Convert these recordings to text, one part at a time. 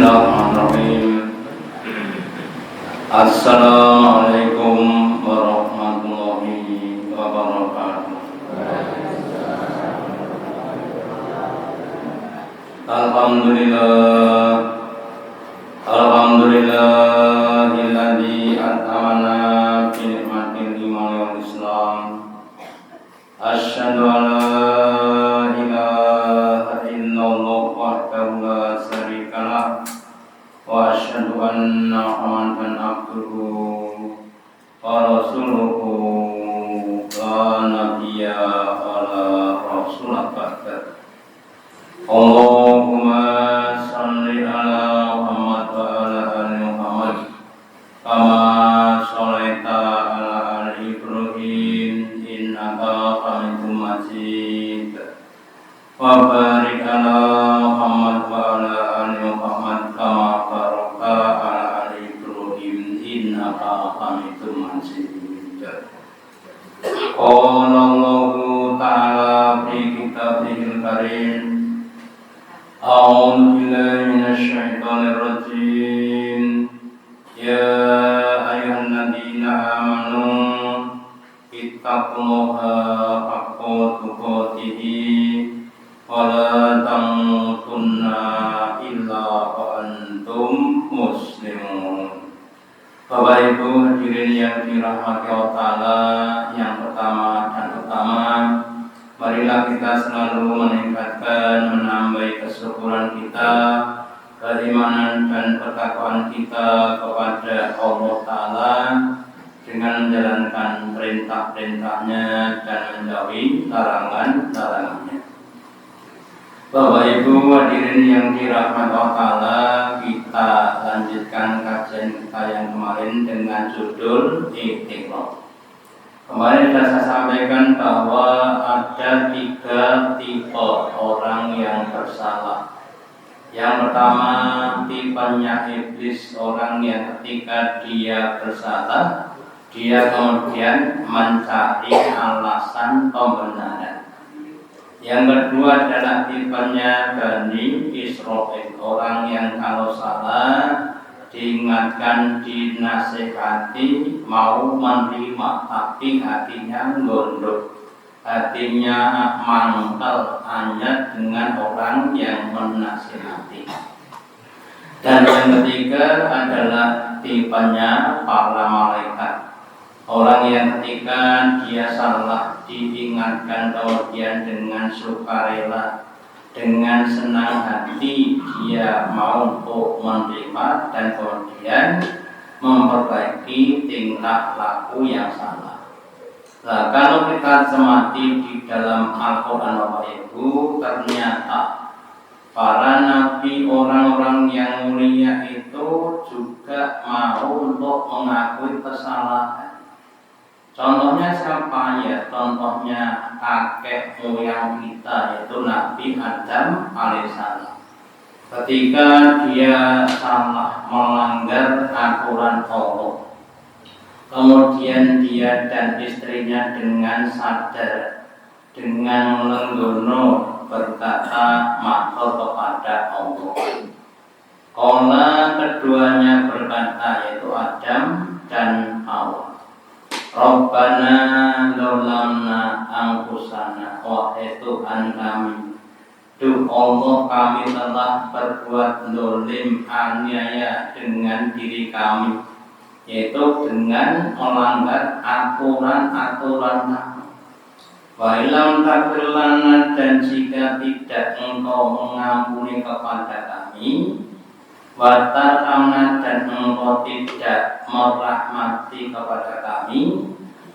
Bismillahirrahmanirrahim. Assalamualaikum warahmatullahi wabarakatuh. Alhamdulillahilladzi at'amana bi ni'matil iman wal Islam. Asyhadu an la ilaha illallah wahdahu la syarikalah wa asyhadu anna Muhammadan abduhu wa rasuluhu la nabiyya wa la rasula ba'da. Allahumma shalli ala Muhammad wa ala ali Muhammad kama shallaita ala ali Ibrahim innaka Hamidum Majid. Wa barik ala Muhammad wa ala ali Muhammad kama barakta ala ali Ibrahim innaka Hamidum Majid. Qala Allahu ta'ala fi kitabihil karim. A'udzu billahi minasy syaithanir rajim. Ya ayyuhalladzina amanu ittaqullaha haqqa tuqatih wa la tamutunna illa wa antum muslimun. Bapak Ibu hadirin yang dirahmati Allah Ta'ala, yang pertama dan utama, marilah kita selalu meningkatkan, menambah kesyukuran kita, keimanan dan ketakwaan kita kepada Allah Ta'ala dengan menjalankan perintah-perintahnya dan menjauhi larangan-larangannya. Bapak Ibu hadirin yang dirahmati Allah Ta'ala, kita lanjutkan kajian kita yang kemarin dengan judul Ikhtiqah. Kemarin sudah saya sampaikan bahwa ada 3 tipe orang yang bersalah. Yang pertama, tipenya iblis, orang yang ketika dia bersalah, dia kemudian mencari alasan pembenaran. Yang kedua adalah tipenya Bani Israil, orang yang kalau salah diingatkan, dinasihati, mau menerima, tapi hatinya gondok, hatinya mangkal hanya dengan orang yang menasihati. Dan yang ketiga adalah tipenya para malaikat, orang yang ketika dia salah diingatkan kemudian dengan sukarela, dengan senang hati dia mau untuk menerima dan kemudian memperbaiki tingkah laku yang salah. Nah, kalau kita cermati di dalam Al-Quran Bapak Ibu, ternyata para nabi, orang-orang yang mulia itu juga mau untuk mengakui kesalahan. Contohnya siapa ya? Contohnya kakek moyang kita, yaitu Nabi Adam alaihissalam. Ketika dia salah melanggar aturan Allah, kemudian dia dan istrinya dengan sadar, dengan lenggono berkata matur kepada Allah. Qala, keduanya berkata, yaitu Adam dan Hawa. Rabbana zalamna anfusana, wahai Tuhan kami, duh Allah, kami telah berbuat zalim, aniaya dengan diri kami, yaitu dengan melanggar aturan-aturan kami. Wa ilam taghfir lana, dan jika tidak Engkau mengampuni kepada kami, wa tarhamna, dan Engkau tidak merahmati kepada kami,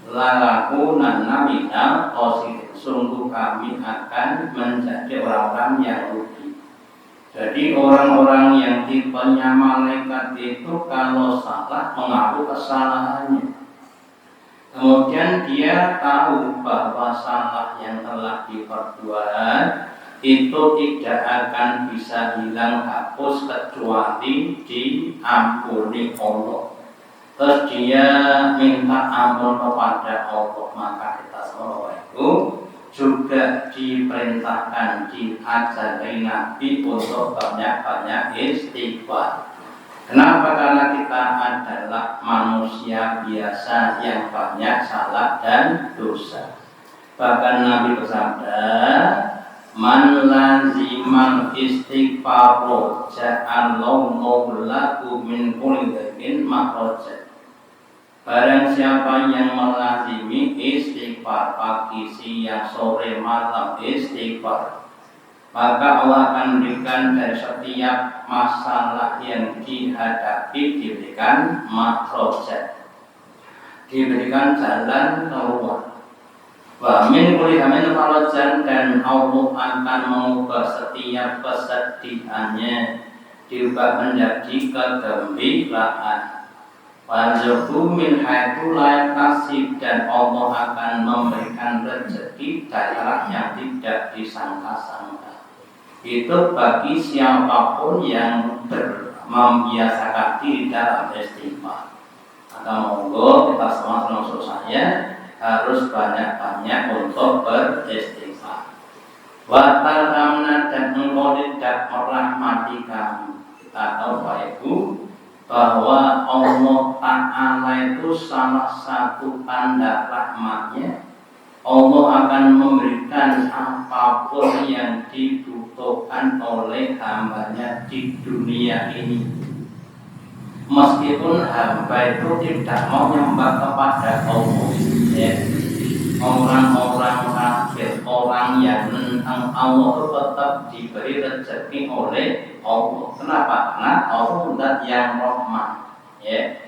lalakunanna minal khasirin, sungguh kami akan menjadi orang-orang yang rugi. Jadi orang-orang yang tipenya malaikat itu kalau salah mengaku kesalahannya, kemudian dia tahu bahwa salah yang telah diperbuat itu tidak akan bisa hilang hapus kecuali diampuni Allah. Terus dia minta ampun kepada Allah, maka kita semua itu juga diperintahkan diajari Nabi untuk banyak-banyak istighfar. Kenapa? Karena kita adalah manusia biasa yang banyak salah dan dosa. Bahkan Nabi bersabda, man lazimal istighfaro ja'allahu lahu min kulli dzambin makhraja. Barang siapa yang melazimi istighfar pagi, siang, sore, malam istighfar, maka Allah akan berikan dari setiap masalah yang dihadapi diberikan makhraja, diberikan jalan keluar. Wa min kulli hammin farajan, dan Allah akan mengubah setiap kesedihannya diubah menjadi kegembiraan. Warzuqhu min haitsu la yahtasib, dan Allah akan memberikan rezeki dari arah yang tidak disangka-sangka. Itu bagi siapapun yang membiasakan diri dalam istighfar. Maka monggo kita semua termasuk saya harus banyak-banyak untuk beristighfar. Wa tarhamna, dan engkau tidak merahmati kami. Kita tahu Bapak Ibu bahwa Allah Ta'ala itu salah satu tanda rahmatnya, Allah akan memberikan apapun yang dibutuhkan oleh hambanya di dunia ini. Meskipun hamba itu tidak mau menyembah kepada Allah, ya. Orang-orang kafir, orang yang menentang Allah itu tetap diberi rezeki oleh Allah. Kenapa? Karena Allah zat yang rahman, ya.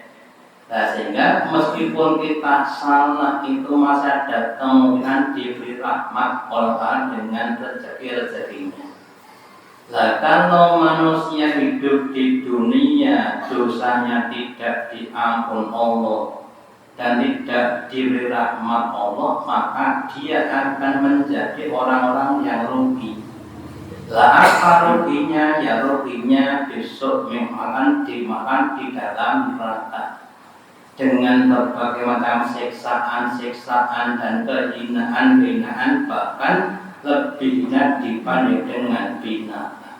Nah, sehingga meskipun kita salah itu masih ada kemungkinan diberi rahmat Allah dengan rezeki-rezekinya. Nah, kalau manusia hidup di dunia dosanya tidak diampun Allah dan tidak diberi rahmat Allah, maka dia akan menjadi orang-orang yang rugi. Lah apa ruginya? Ya ruginya besok akan dimakan di dalam neraka dengan berbagai macam siksaan dan kehinaan, bahkan lebihnya dibanding dengan binatang.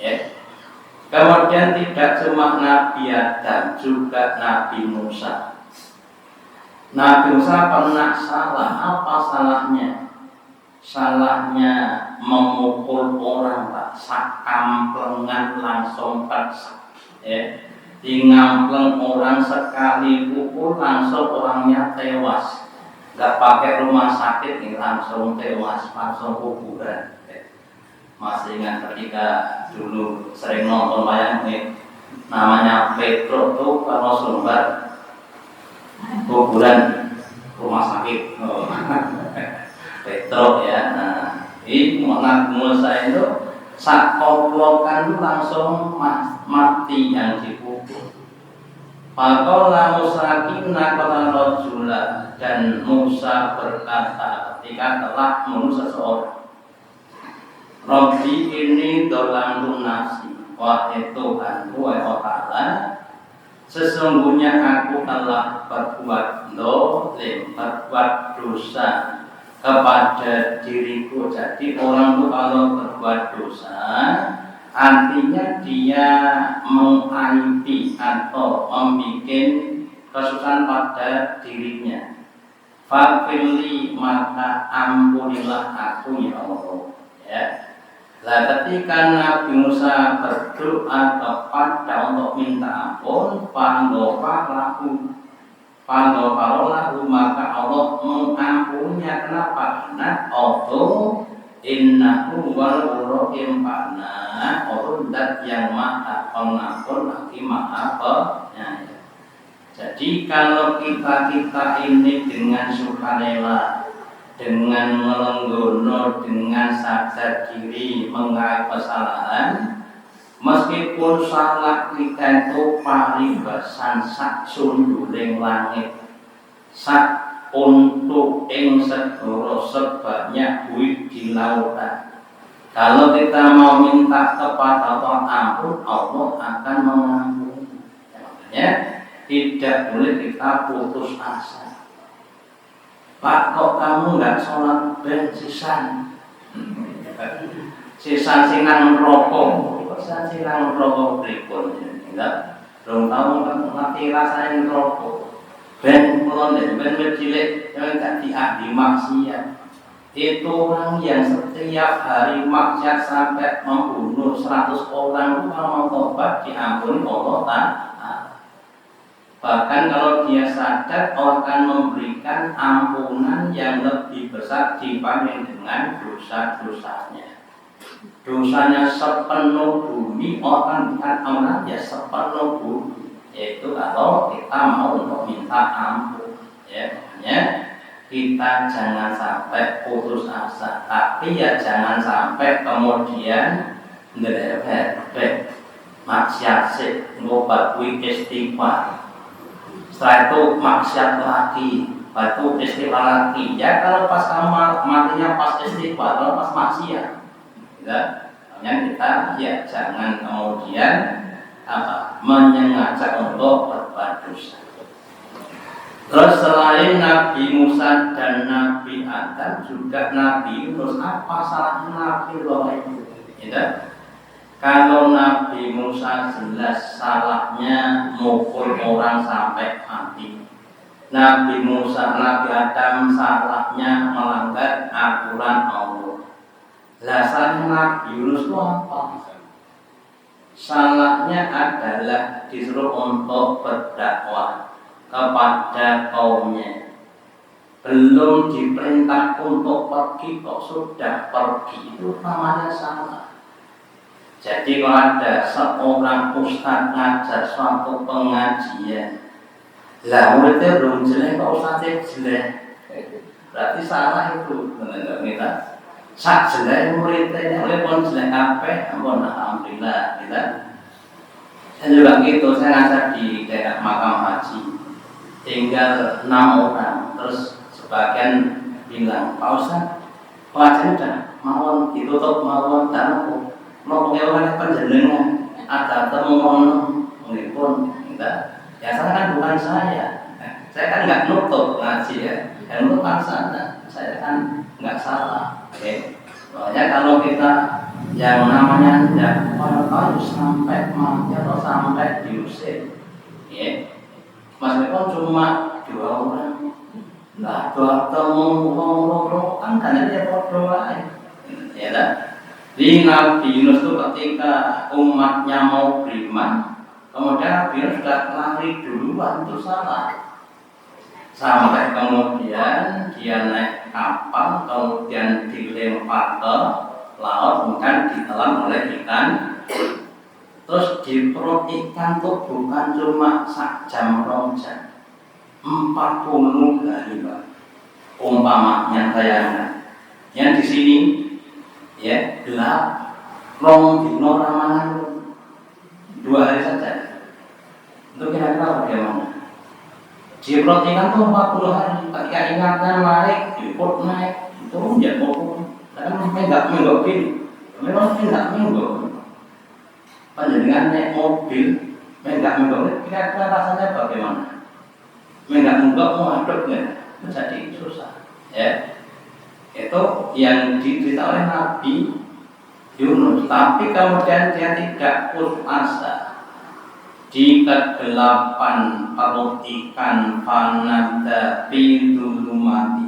Ya. Kemudian tidak cuma Nabi Adam, juga Nabi Musa. Nabi Musa pernah salah. Apa salahnya? Salahnya memukul orang, Pak. Sakamplengan langsung paksa. Ya. Dingampleng orang sekali pukul langsung orangnya tewas. Gak pakai rumah sakit nih, langsung tewas, langsung kuburan. Masih ingat ketika dulu sering nonton wayang nih, namanya Petro tuh kalau sumber kuburan rumah sakit. Oh. Petro ya. Nah, ini Nabi Musa itu saat koplokan itu langsung mati yang dikubur. Faqala Musa inna qala rajula, dan Musa berkata ketika telah membunuh seseorang, Rabbi ini dolamtu nafsi, wahai Tuhanku wa ta'ala, sesungguhnya aku telah berbuat dolim, berbuat dosa kepada diriku. Jadi orang itu kalau berbuat dosa artinya dia mengaibi atau membuat kesusahan pada dirinya. Fa'firli, maka ampunilah aku ya Allah. Ya. Lah ketika Nabi Musa berdoa kepada untuk minta ampun, Pandofarolahu, maka Allah mengampuninya. Kenapa? Karena Allah innahu wal rahim, karena Allah zat yang maha pengampun lagi maha penyayang. Jadi kalau kita ini dengan sukarela, dengan melenggono, dengan sadar diri mengenai kesalahan, meskipun salah kita itu paribasan sak sunduling langit, sak untuk ing segoro sebanyak buih di lautan. Kalau kita mau minta kepada Allah ampun, Allah akan mengampuni. Makanya tidak boleh kita putus asa. Pak, kok kamu nggak sholat ben sisan? Sisan sing nang rokok, sisan sing nang rokok pripun? Enggak, belum tahu kan ngerti rasanya rokok. Ben kulon ben cilik yang gak diahli maksiat. Itu orang yang setiap hari maksiat sampai membunuh 100 orang itu kalau mau tobat diampuni Allah Ta'ala. Bahkan kalau dia sadar Allah akan memberikan ampunan yang lebih besar dibanding dengan dosa-dosanya. Dosanya sepenuh bumi, Allah akan berikan ampunan ya sepenuh bumi. Yaitu kalau kita mau untuk minta ampun, ya makanya kita jangan sampai putus asa, tapi ya jangan sampai kemudian ngelepet maksiat sih, ngobat istighfar. Setelah itu maksiat lagi, batu istighfar lagi. Ya kalau pas kamu matinya pas istighfar, kalau pas maksiat, ya, makanya kita ya jangan kemudian menyengaja untuk berbuat dosa. Terus selain Nabi Musa dan Nabi Adam, juga Nabi Yunus. Apa salahnya Nabi Yunus itu? Ya. Kalau Nabi Musa jelas salahnya mukul orang sampai mati. Nabi Musa, Nabi Adam salahnya melanggar aturan Allah. Salahnya Nabi Yunus itu apa? Salahnya adalah disuruh untuk berdakwah kepada kaumnya. Belum diperintah untuk pergi kok sudah pergi, itu namanya salah. Jadi kalau ada seorang ustaz ngajar suatu pengajian, lah muridnya belum jelek, kok ustaznya jelek, berarti salah itu. Benar-benar sak jelek muridnya, oleh pun jelek apa? Ampun, alhamdulillah, gitu. Dan juga gitu, saya ngajar di daerah makam haji, tinggal 6 orang, terus sebagian bilang, Pak Ustaz, pengajian udah mawon ditutup mawon dan mau punya orang penjenengan ada temu pun kita ya saya kan bukan saya kan nggak nutup ngaji ya, yang nutup sana saya kan nggak salah. Oke, makanya kalau kita yang namanya tidak harus sampai mati atau sampai diusir, ya meskipun cuma 2 orang, nah 2 temu ngomong kan karena dia berdoa, ya lah. Di Nabi Yunus itu ketika umatnya mau beriman, kemudian Nabi Yunus sudah lari duluan, itu salah. Sampai kemudian dia naik kapal, kemudian dilempar ke laut, kemudian ditelan oleh ikan. Terus di perut ikan itu bukan cuma 1 jam 2 jam, 40 hari Pak. Umpamanya sayangnya, yang di sini ya gelap, long dino ramalan 2 hari saja. Itu kira-kira bagaimana? Di perut ikan itu 40 hari, ketika ingatnya naik, ikut naik, turun ya turun. Karena enggak menggok gini, memang enggak menggok. Panjenengan naik mobil, enggak menggok, kira-kira rasanya bagaimana? Enggak menggok mau aduknya, jadi susah. Ya, itu yang dicerita oleh Nabi Yunus. Tapi kemudian dia tidak putus asa. Di kegelapan perut ikan fanada bidulumati,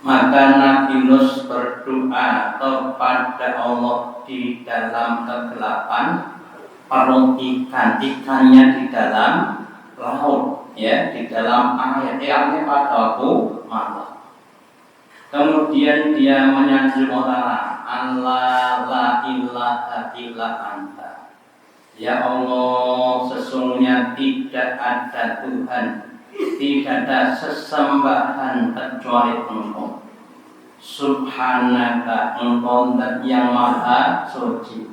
maka Nabi Yunus berdoa kepada Allah di dalam kegelapan perut ikan, ikannya di dalam laut, ya di dalam air, airnya pada waktu malam. Kemudian dia menyanjung Allah, Allah la ilaha illa anta. Ya Allah, sesungguhnya tidak ada Tuhan, tidak ada sesembahan kecuali Engkau. Subhanaka, Engkau yang maha suci.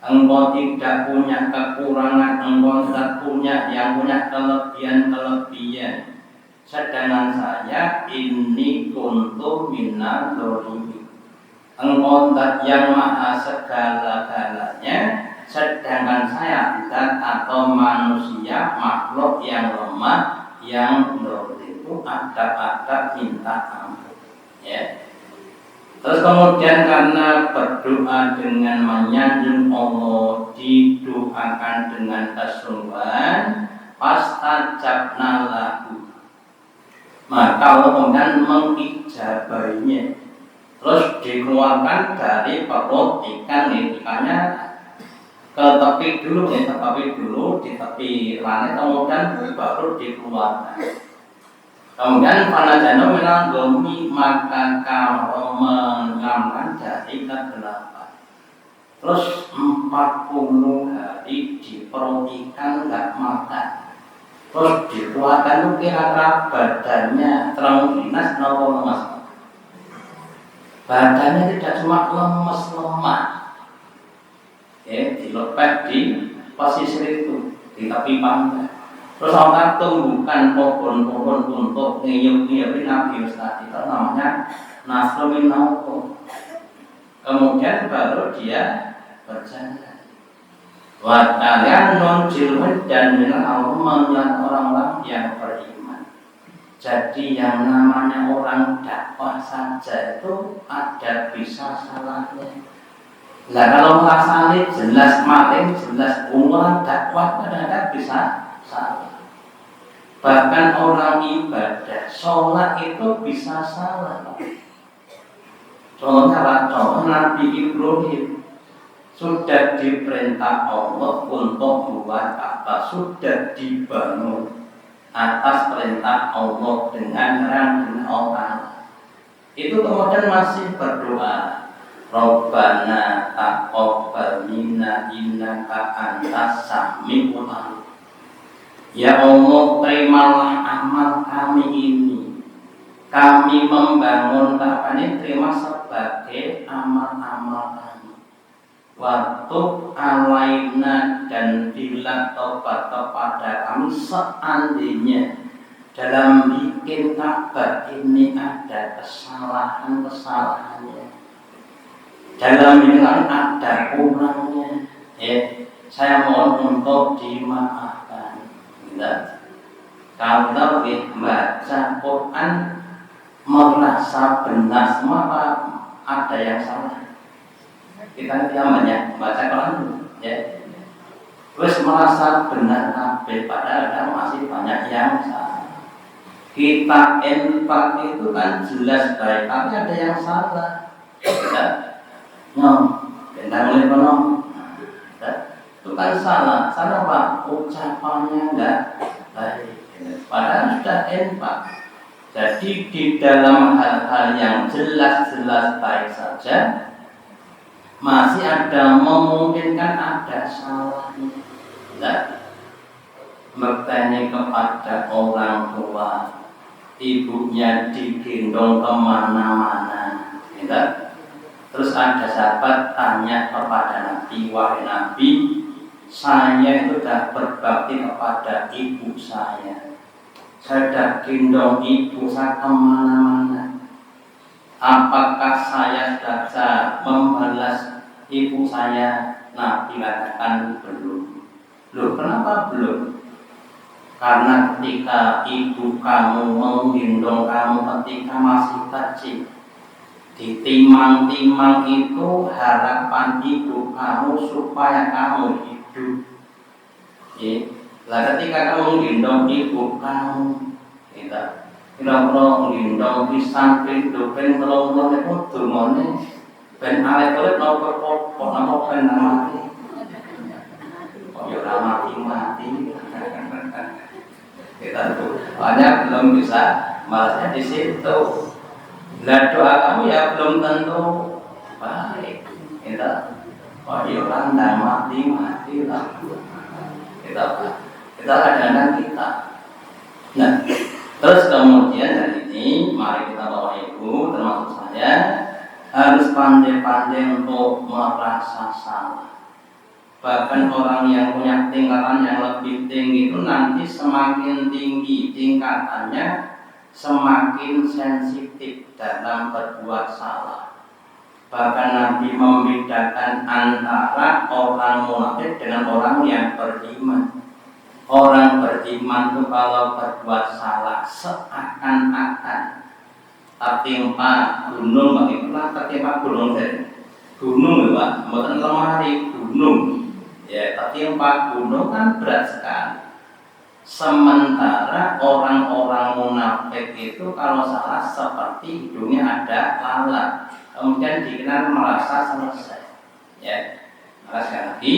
Engkau tidak punya kekurangan, Engkau tidak punya yang punya kelebihan-kelebihan. Sedangkan saya ini kuntu minal dzalimin. Engkau yang maha segala-galanya, sedangkan saya zat atau manusia makhluk yang lemah yang itu adab-adab minta ampun. Ya. Terus kemudian karena berdoa dengan menyanjung Allah, didoakan dengan kesungguhan, fastajabna lahu. Maka Allah kemudian mengijabahinya. Terus dikeluarkan dari perut ikan, ikannya ke tepi dulu, di tepi langit, kemudian baru dikeluarkan. Kemudian panajana menanggomi, maka kau mengamkan dari kegelapan. Terus 40 hari di perut ikan nggak makan. Terus dikeluarkan itu kira-kira badannya terang dinas nopo lemas. Badannya tidak cuma lemes lemah, dilepet di pesisir itu di tepi pantai. Terus orang tumbuhkan pohon-pohon untuk ngiyup-ngiyupin Nabi Ustaz, itu namanya Nasrumin Nauko. Kemudian baru dia berjalan. Wa kalian nunjilun dan Allah melihat orang-orang yang beriman. Jadi yang namanya orang dakwah saja itu ada bisa salahnya. Nah kalau merasa ini jelas maling, jelas umuran dakwah kadang-kadang bisa salah. Bahkan orang ibadah, sholat itu bisa salah. Contohnya contoh Nabi Ibrahim sudah diperintah Allah untuk buat Ka'bah, sudah dibangun atas perintah Allah dengan Allah. Itu kemudian masih berdoa, Rabbana taqabbal minna innaka antas samiul alim. Ya Allah, terimalah amal kami ini. Kami membangun Ka'bah ini terima sebagai amal-amal kami. Waktu alaina dan bila tobat kepada kami seandainya dalam bikin Ka'bah ini ada kesalahan-kesalahannya. Dalam ini ada kurangnya. Saya mohon untuk dimaafkan. Kalau baca Quran merasa benar semua, ada yang salah. Kita banyak baca Quran, terus merasa benar padahal masih banyak yang salah. Kita infak itu kan jelas baik, tapi ada yang salah. Bentang oleh itu kan salah Pak, ucapannya enggak baik, padahal sudah infak. Jadi di dalam hal-hal yang jelas-jelas baik saja masih ada memungkinkan ada salahnya. Bertanya kepada orang tua, ibunya digendong kemana-mana, terus ada sahabat tanya kepada Nabi, wahai Nabi, saya itu sudah berbakti kepada ibu saya sudah gendong ibu saya kemana-mana. Apakah saya sudah bisa membalas ibu saya? Nabi katakan belum. Loh, kenapa belum? Karena ketika ibu kamu menggendong kamu ketika masih kecil, ditimang-timang itu harapan ibu kamu supaya kamu hidup. Lah ketika kamu gendong ibu kamu, kira-kira gendong pisang pindopen telung itu dungane ben arek kulit nopo kok nopo ben mati. Kok ya ora mati-mati. Kita tuh banyak belum bisa malasnya di situ. Lah doa kamu ya belum tentu baik. Oh ya orang dah mati lah. Kita kadang-kadang kita. Nah, terus kemudian dari ini mari kita bawa ibu termasuk saya harus pandai-pandai untuk merasa salah. Bahkan orang yang punya tingkatan yang lebih tinggi itu nanti semakin tinggi tingkatannya, semakin sensitif dalam berbuat salah. Bahkan Nabi membedakan antara orang munafik dengan orang yang beriman. Orang beriman itu kalau berbuat salah seakan-akan tertimpa gunung, itulah tertimpa gunung dari gunung ya Pak, bukan lemari gunung ya, tertimpa gunung kan berat sekali. Sementara orang-orang munafik itu kalau salah seperti hidungnya ada lalat, kemudian dikenal merasa selesai ya. Maka sekali lagi,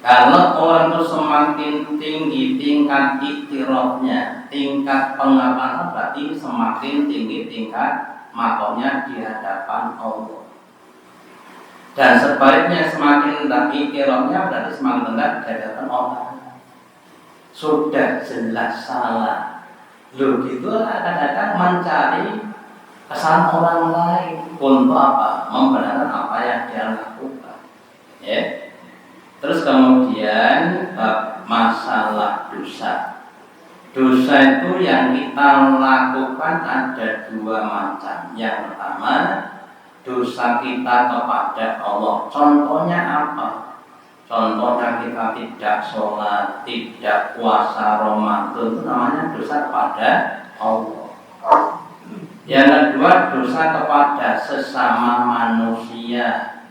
kalau orang itu semakin tinggi tingkat iktirafnya, tingkat pengapalan, berarti semakin tinggi tingkat makomnya di hadapan Allah. Dan sebaliknya semakin rendah iktirafnya, berarti semakin rendah di hadapan Allah. Sudah jelas salah. Loh gitu kadang-kadang mencari kesalahan orang lain untuk apa? Membenarkan apa yang dia lakukan. Ya. Terus kemudian masalah dosa. Dosa itu yang kita lakukan ada dua macam. Yang pertama, dosa kita kepada Allah. Contohnya apa? Contohnya kita tidak sholat, tidak puasa Ramadan, itu namanya dosa kepada Allah. Yang kedua, dosa kepada sesama manusia,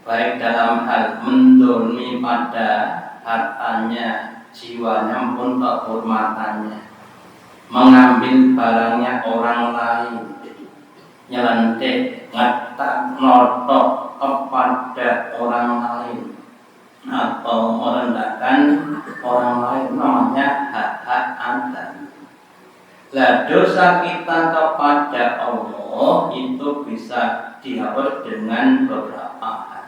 baik dalam hal mendolimi pada hartanya, jiwanya maupun kehormatannya, mengambil barangnya orang lain, nyelentik, ngetak, notok kepada orang lain, atau merendahkan orang lain, namanya hak-hak anda. Nah, dosa kita kepada Allah itu bisa dihapus dengan beberapa hal.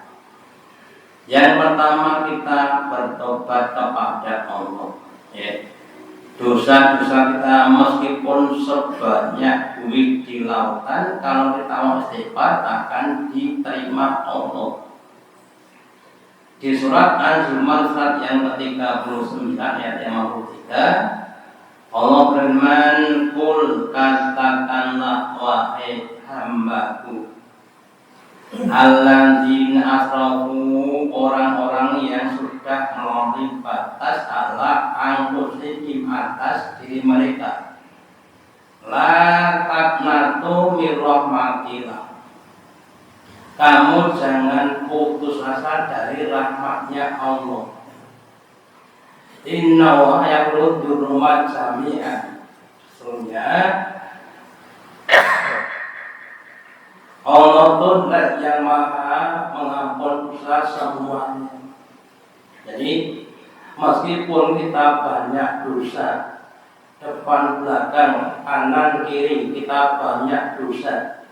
Yang pertama, kita bertobat kepada Allah. Ya. Dosa-dosa kita meskipun sebanyak buih di lautan, kalau kita mau istighfar akan diterima Allah. Di surat An-Zumar surat yang ke-39 ayat 53, Allah berfirman, "Qul katakanlah wahai hambaku, alladzina asrafu, orang-orang yang sudah melampaui batas ala anfusihim, atas diri mereka, la taqnatu mir rahmatillah, kamu jangan putus asa dari rahmatnya Allah. Inna wa yaghfiru dzunuba jami'an." Sesungguhnya Allah itu yang maha mengampun dosa semuanya. Jadi meskipun kita banyak dosa, depan belakang kanan kiri kita banyak dosa,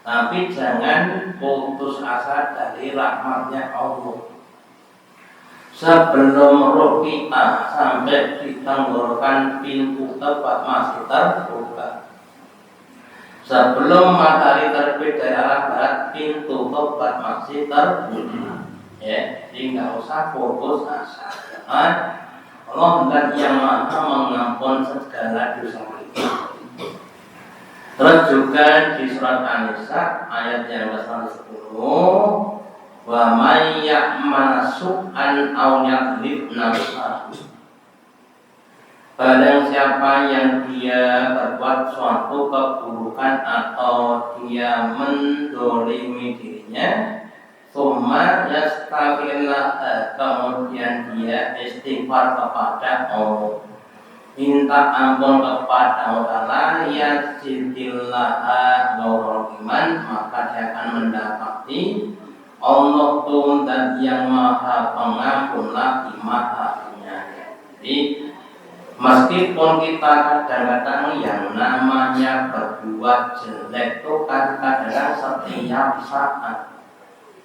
tapi jangan putus asa dari rahmatnya Allah. Sebelum roh kita sampai ditenggorokan pintu tempat masih terbuka, sebelum matahari terbit dari arah barat, pintu tobat masih terbuka. Ya, jadi nggak usah putus asa. Allah dan yang maha mengampun segala dosa kita. Terus juga di surat An-Nisa ayat yang ke-110, wa may ya'mal su'an aw yadhlib nafsahu, barang siapa yang dia berbuat suatu keburukan atau dia mendolimi dirinya, tsumma yastaghfirullah, kemudian dia istighfar kepada Allah, minta ampun kepada Allah, yazidillah nurul iman, maka dia akan mendapati Allah tuh dan yang maha pengampun lagi maha penyayang. Jadi meskipun kita kadang-kadang yang namanya berbuat jelek itu kadang-kadang setiap saat,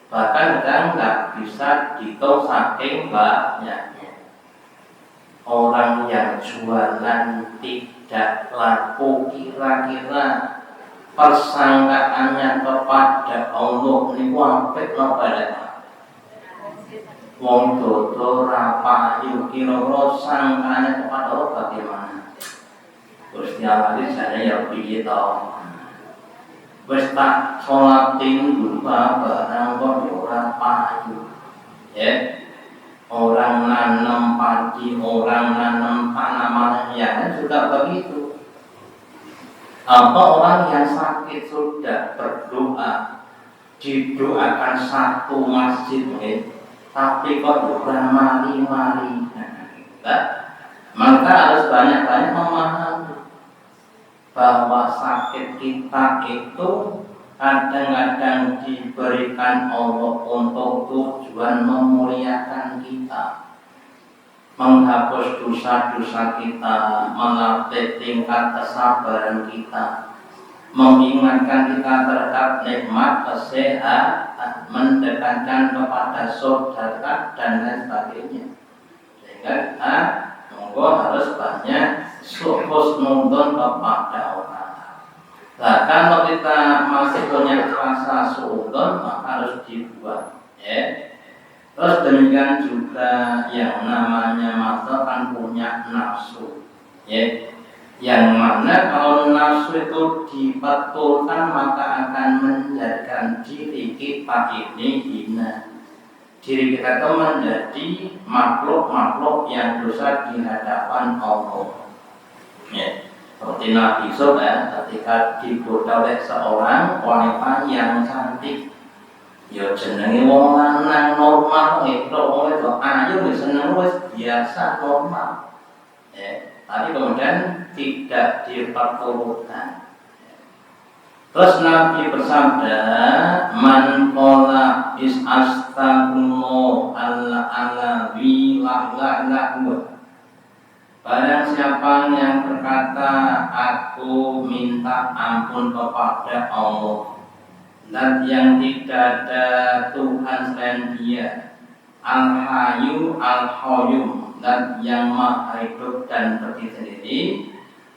bahkan kadang nggak bisa dihitung saking banyaknya. Orang yang jualan tidak laku, kira-kira persangkaannya kepada Allah ini apik napa dak? Wong dodo ra payu kira-kira sangkane kepada Allah bagaimana? Terus dia jane ya piye to? Wis tak sholatin barang kok ora payu. Ya. orang nanam padi, orang nanam tanaman yang juga begitu. Apa orang yang sakit sudah berdoa, didoakan satu masjid, tapi kok juga mari-mari, maka harus banyak-banyak memahami bahwa sakit kita itu kadang-kadang diberikan Allah untuk tujuan memuliakan kita, menghapus dosa-dosa kita, melatih tingkat kesabaran kita, mengingatkan kita terhadap nikmat kesehatan, mendekatkan kepada saudara dan lain sebagainya. Sehingga kita harus banyak husnudon kepada orang. Nah, kalau kita masih punya rasa suudon, maka harus dibuat. Terus demikian juga yang namanya mata kan punya nafsu. Yang mana kalau nafsu itu dibetulkan maka akan menjadikan diri kita ini hina. Diri kita itu menjadi makhluk-makhluk yang dosa di hadapan Allah. Seperti Nabi Yusuf ketika digoda oleh seorang wanita yang cantik, ya jenenge wong lanang normal, wong itu ayu seneng wis biasa normal. Tapi kemudian tidak diperturutkan. Terus Nabi bersabda, man qala is astagfirullah alla wi la. Barang siapa yang berkata aku minta ampun kepada Allah dan yang tidak ada Tuhan selain Dia, Al-Hayyu Al-Qayyum, dan yang Maha Hidup dan berdiri sendiri,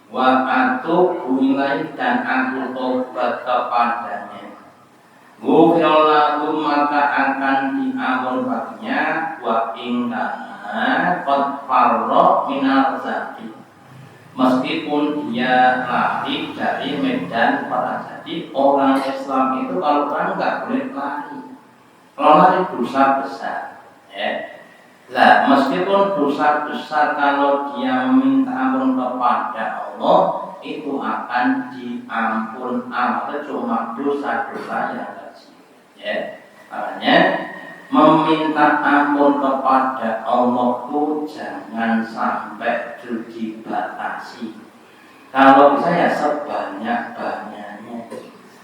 wa atubu ilaih, dan aku tobat kepadanya, ghufirallahu, maka akan diampun baginya, wa ingkana qad farra minal zati, meskipun dia lari dari medan perang. Jadi orang Islam itu kalau perang nggak boleh lari. Kalau lari dosa besar. Nah, meskipun dosa besar, kalau dia meminta ampun kepada Allah, itu akan diampun. Cuma dosa-dosa yang kecil. Makanya meminta ampun kepada Allah itu jangan sampai dibatasi. Kalau bisa ya sebanyak-banyaknya.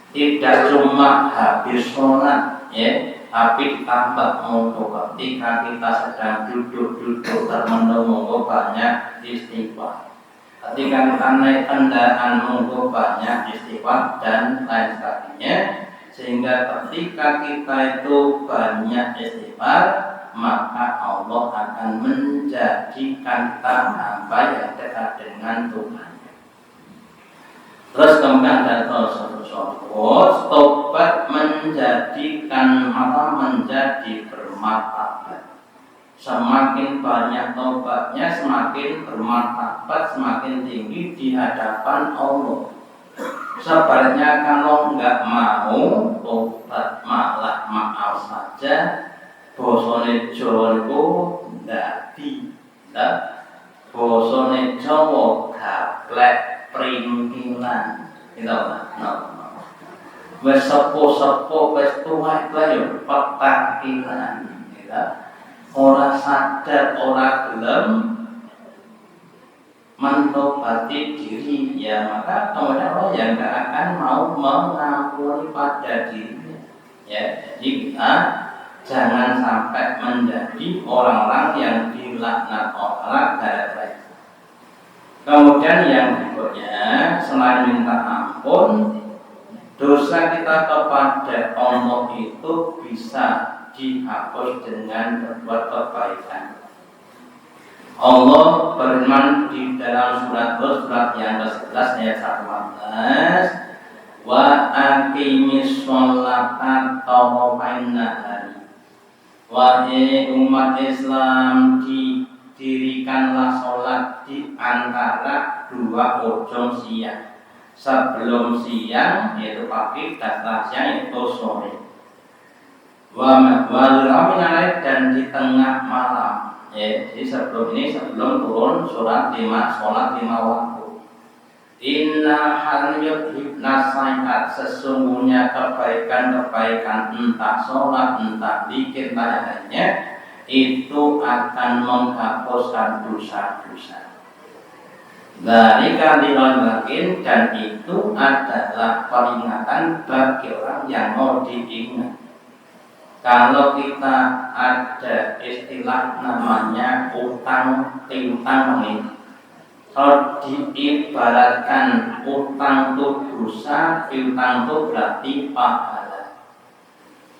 Tidak cuma habis sholat, tapi ditambah untuk ketika kita sedang duduk-duduk termenung banyak istighfar. Ketika kita naik kendaraan monggo banyak istighfar dan lain sebagainya. Sehingga ketika kita itu banyak istighfar, maka Allah akan menjadikan kita hamba yang dekat dengan Tuhan. Terus kemudian ada tobat menjadikan menjadi bermartabat. Semakin banyak tobatnya, semakin bermartabat, semakin tinggi di hadapan Allah. Sebaliknya kalau nggak mau tobat, malah maaf saja, bosone Jawa itu dadi, bosone Jawa gaplek pringkilan, gitu nah. Wes sepo wes tuwa yo petakilan, gitu. Ora sadar, ora gelem mentobati diri, ya maka kemudian Allah yang tidak akan mau mengampuni pada dirinya. Jadi kita jangan sampai menjadi orang-orang yang dilaknat Allah gara-gara. Kemudian yang berikutnya, selain minta ampun, dosa kita kepada Allah itu bisa dihapus dengan berbuat kebaikan. Allah berfirman di dalam surat yang ke-11 ayat 14, wa aqimis sholata tarafain nahari. Wahai umat Islam, didirikanlah sholat di antara dua ujung siang. Sebelum siang yaitu pagi, dan setelah siang yaitu sore. Wa dan di tengah malam. Ya, jadi sebelum turun sholat lima waktu. Inna hal yuhibna sayhat, sesungguhnya kebaikan-kebaikan entah sholat entah bikin lainnya itu akan menghapuskan dosa-dosa. Dari kalian yakin, dan itu adalah peringatan bagi orang yang mau diingat. Kalau kita ada istilah namanya utang piutang ini, kalau diibaratkan utang itu dosa, piutang itu berarti pahala.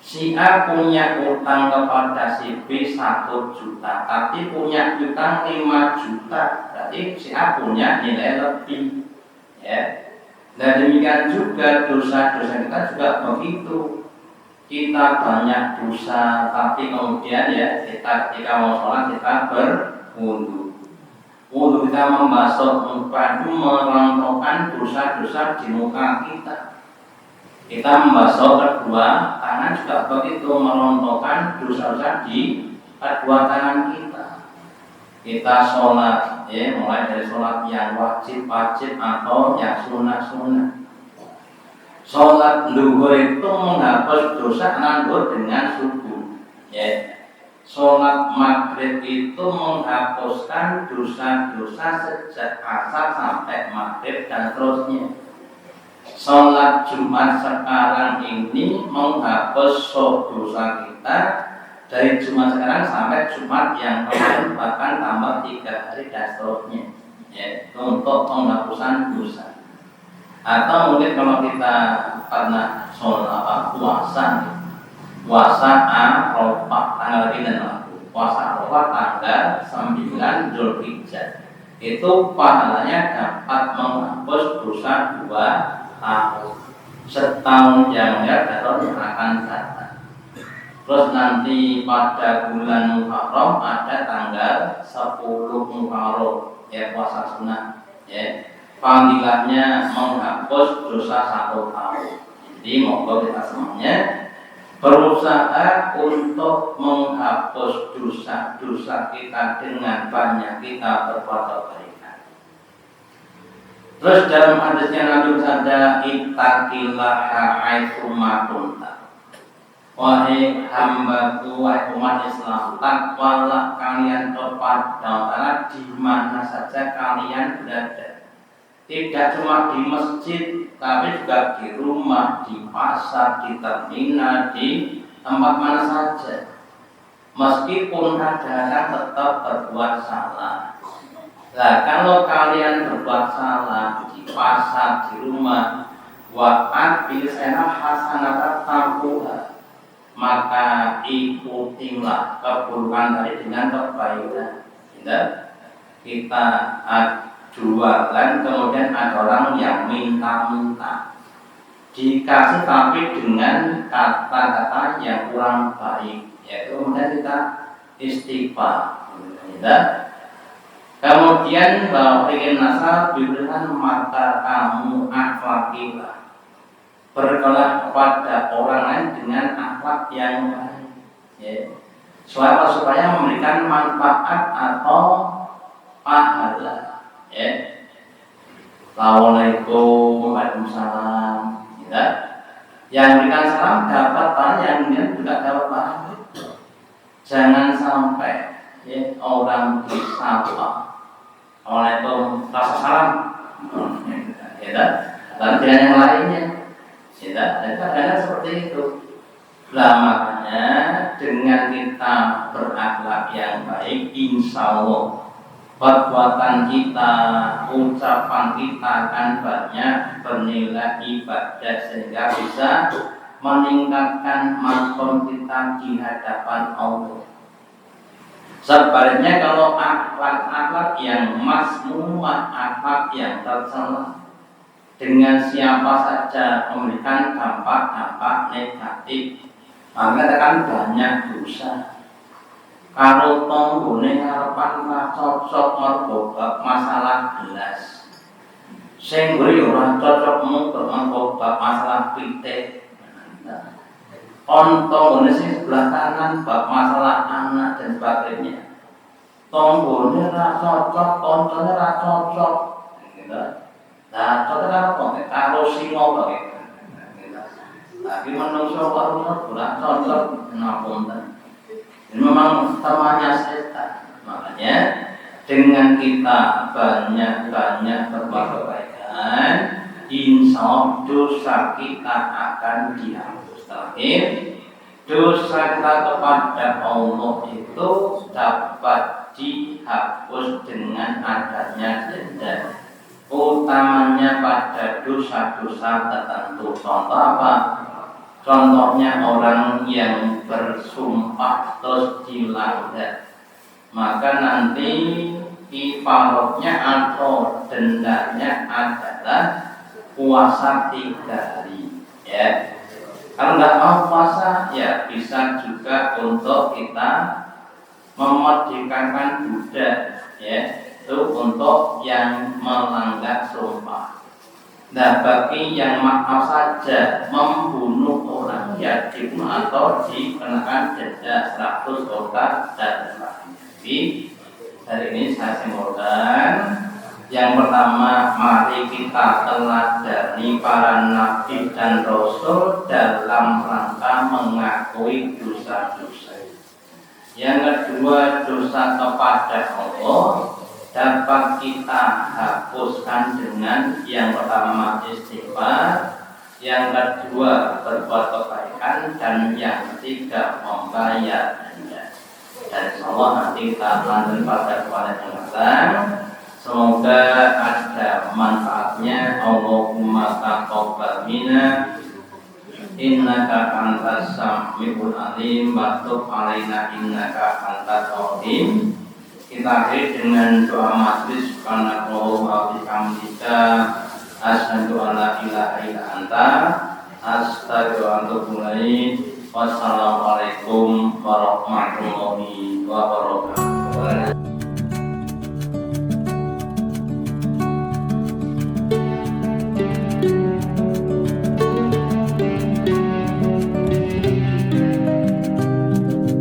Si A punya utang kepada si B 1 juta, tapi punya utang 5 juta, berarti si A punya nilai lebih. Ya. Dan demikian juga dosa-dosa kita juga begitu. Kita banyak dosa, tapi kemudian ya kita ketika mau sholat kita berwudu. Wudu kita membasuh muka itu merontokkan dosa-dosa di muka kita. Kita membasuh kedua tangan juga begitu, merontokkan dosa-dosa di kedua tangan kita. Kita sholat, ya, mulai dari sholat yang wajib atau yang sunnah. Sholat duhur itu menghapus dosa nandur dengan subuh. Ya. Sholat maghrib itu menghapuskan dosa-dosa sejak asar sampai maghrib dan seterusnya. Sholat Jumat sekarang ini menghapus dosa kita dari Jumat sekarang sampai Jumat yang kemarin, bahkan tambah 3 hari dan seterusnya. Ya, untuk penghapusan dosa. Atau mungkin kalau kita pernah sholat puasa Arafah tanggal ini, puasa Arafah tanggal 9 Zulhijjah, itu pahalanya dapat menghapus dosa 2 tahun, setahun yang akan datang. Terus nanti pada bulan Muharram ada tanggal 10 Muharram, ya, puasa sunnah, ya, panggilannya menghapus dosa 1 tahun. Jadi moga kita semuanya berusaha untuk menghapus dosa-dosa kita dengan banyak kita berbuat kebaikan. Terus dalam hadisnya Nabi bersabda, ittaqillaha haitsu ma kunta. Wahai hambaku, wahai umat Islam, takwalah kalian kepada Allah di mana saja kalian berada. Tidak cuma di masjid, tapi juga di rumah, di pasar, di terminal, di tempat mana saja. Meskipun kadang tetap berbuat salah. Nah, kalau kalian berbuat salah di pasar, di rumah, wa'at bilisana hasanata tampuha, maka ikutilah keburukan tadi dengan kebaikan. Kita jualan, kemudian ada orang yang minta dikasih tapi dengan kata-kata yang kurang baik, yaitu kemudian kita istighfar. Kemudian bahwa ingin nasab diberikan, maka kamu akhlakilah, berkelah kepada orang lain dengan akhlak yang baik, ya. Supaya memberikan manfaat atau pahala, ya. Assalamualaikum, waalaikumsalam, ya. Yang berikan salam dapat pahala, yang kemudian juga dapat pahala. Jangan sampai, ya, orang disapa Assalamualaikum rasa salam, ya, dan dengan yang lainnya, ya, kadang seperti itu. Lah makanya dengan kita berakhlak yang baik, insya Allah perbuatan kita, ucapan kita akan banyak bernilai ibadah sehingga bisa meningkatkan maqam kita di hadapan Allah. Sebaliknya kalau akhlak yang mazmumah, akhlak yang tercela, dengan siapa saja memberikan dampak negatif, maka akan banyak dosa. Kalau tonggone ngarepan ora cocok mergo masalah gelas, sing mburi ora cocok mergo masalah pitik. Tonggone sing sebelah kanan bab masalah anak dan sebagainya. Tonggone ra cocok, koncone ra cocok. Gitu. Nah, cocok karo kok karo singa bae. Tapi menungso karo ora cocok ngapunten. Ini memang temannya setan. Makanya dengan kita banyak-banyak berbuat kebaikan, insya Allah dosa kita akan dihapus. Terakhir, dosa kita kepada Allah itu dapat dihapus dengan adanya denda. Utamanya pada dosa-dosa tertentu. Contoh apa? Contohnya orang yang bersumpah terus dilanggar, maka nanti kifarotnya atau dendanya adalah puasa 3 hari. Ya. Kalau nggak mau puasa, ya bisa juga untuk kita memerdekakan budak, ya, itu untuk yang melanggar sumpah. Nah, bagi yang maaf saja membunuh orang, ya dibunuh atau dikenakan denda 100 otak dan sebagainya. Jadi hari ini saya simpulkan. Yang pertama, mari kita teladani para nabi dan rasul dalam rangka mengakui dosa-dosa. Yang kedua, dosa kepada Allah dapat kita hapuskan dengan yang pertama istighfar, yang kedua berbuat kebaikan, dan yang ketiga membayar denda. Dan insyaallah nanti kita lanjut pada kesempatan yang datang. Semoga ada manfaatnya. Allahumma taqabbal minna innaka antas samiul alim wa tub alaina innaka antat tawwabur. Kita akhiri dengan doa majlis subhanallahu wa bihamdika asyhadu an la ilaha illa anta astaghfiruka wa atubu ilaik. Wassalamualaikum warahmatullahi wabarakatuh.